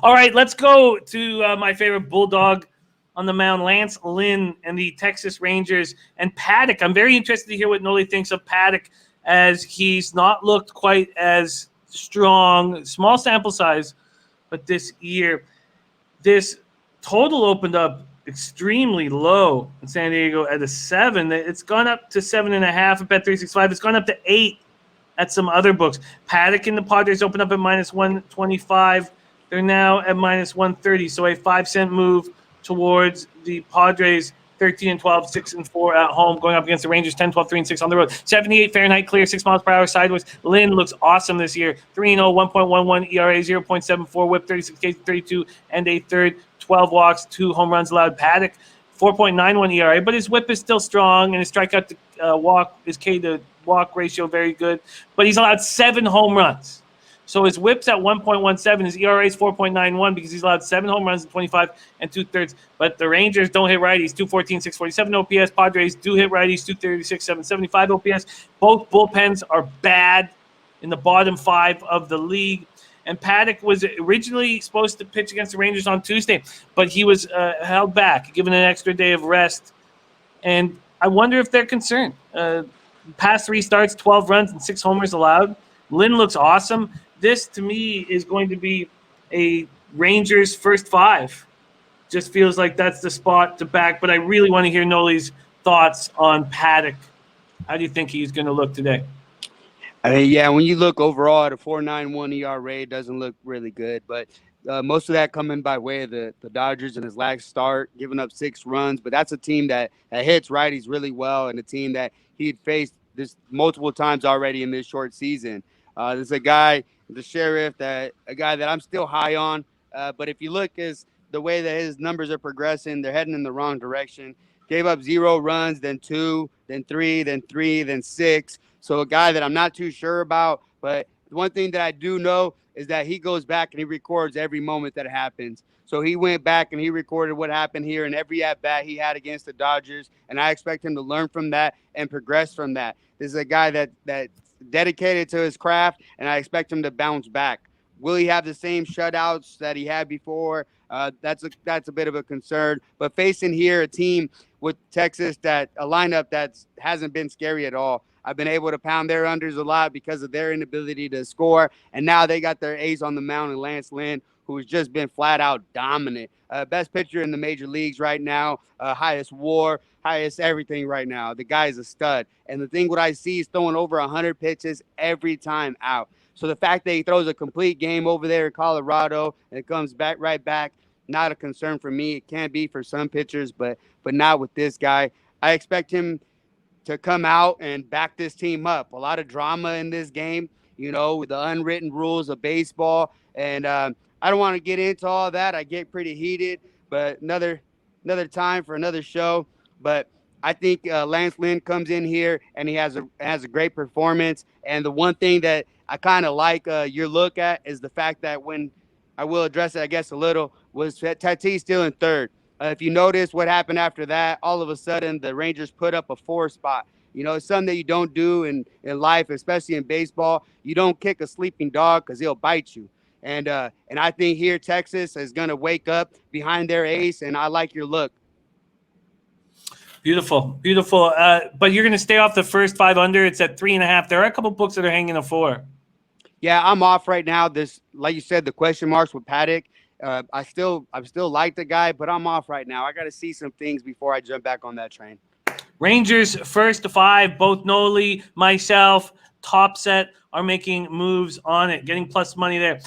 All right, let's go to my favorite Bulldog on the mound, Lance Lynn and the Texas Rangers, and Paddock. I'm very interested to hear what Nolly thinks of Paddock, as he's not looked quite as strong. Small sample size, but this year, this total opened up extremely low in San Diego at a 7. It's gone up to 7.5 at Bet365. It's gone up to 8 at some other books. Paddock and the Padres opened up at -125. They're now at -130. So a 5-cent move towards the Padres. 13-12, 6-4 at home, going up against the Rangers. 10-12, 3-6 on the road. 78 Fahrenheit clear, 6 miles per hour sideways. Lynn looks awesome this year. 3-0, 1.11 ERA, 0.74 WHIP, 36 Ks, 32 and a third, 12 walks, 2 home runs allowed. Paddock, 4.91 ERA, but his WHIP is still strong, and his strikeout to walk, his K to walk ratio very good. But he's allowed 7 home runs. So his WHIP's at 1.17. His ERA is 4.91 because he's allowed 7 home runs in 25 2/3. But the Rangers don't hit righties. 214, 647 OPS. Padres do hit righties. 236, 775 OPS. Both bullpens are bad in the bottom 5 of the league. And Paddock was originally supposed to pitch against the Rangers on Tuesday, but he was held back, given an extra day of rest. And I wonder if they're concerned. Past 3 starts, 12 runs and 6 homers allowed. Lynn looks awesome. This, to me, is going to be a Rangers first 5. Just feels like that's the spot to back. But I really want to hear Nolly's thoughts on Paddock. How do you think he's going to look today? I mean, yeah, when you look overall at a 4.91 ERA, it doesn't look really good. But most of that coming by way of the Dodgers in his last start, giving up 6 runs. But that's a team that hits righties really well, and a team that he'd faced this multiple times already in this short season. There's a guy, the Sheriff, a guy that I'm still high on. But if you look the way that his numbers are progressing, they're heading in the wrong direction. Gave up 0 runs, then 2, then 3, then 3, then 6. So a guy that I'm not too sure about. But one thing that I do know is that he goes back and he records every moment that happens. So he went back and he recorded what happened here in every at-bat he had against the Dodgers. And I expect him to learn from that and progress from that. This is a guy that's dedicated to his craft, and I expect him to bounce back. Will he have the same shutouts that he had before? That's a bit of a concern. But facing here a team with Texas, a lineup that hasn't been scary at all. I've been able to pound their unders a lot because of their inability to score, and now they got their ace on the mound in Lance Lynn, who has just been flat out dominant. Best pitcher in the major leagues right now, highest WAR, highest everything right now. The guy's a stud. And the thing what I see is throwing over 100 pitches every time out. So the fact that he throws a complete game over there in Colorado and it comes back right back, not a concern for me. It can be for some pitchers, but not with this guy. I expect him to come out and back this team up. A lot of drama in this game, with the unwritten rules of baseball. And I don't want to get into all that. I get pretty heated, but another time for another show. But I think Lance Lynn comes in here and he has a great performance. And the one thing that I kind of like your look at is the fact that when I will address it, I guess, a little, was Tatis still in third. If you notice what happened after that, all of a sudden the Rangers put up a 4 spot. It's something that you don't do in life, especially in baseball. You don't kick a sleeping dog because he'll bite you. And I think here Texas is going to wake up behind their ace, and I like your look. Beautiful. But you're going to stay off the first 5 under. It's at 3.5. There are a couple books that are hanging a 4. Yeah, I'm off right now. This, like you said, the question marks with Paddock. I still like the guy, but I'm off right now. I got to see some things before I jump back on that train. Rangers first to 5. Both Nolly, myself, Top Set are making moves on it, getting plus money there.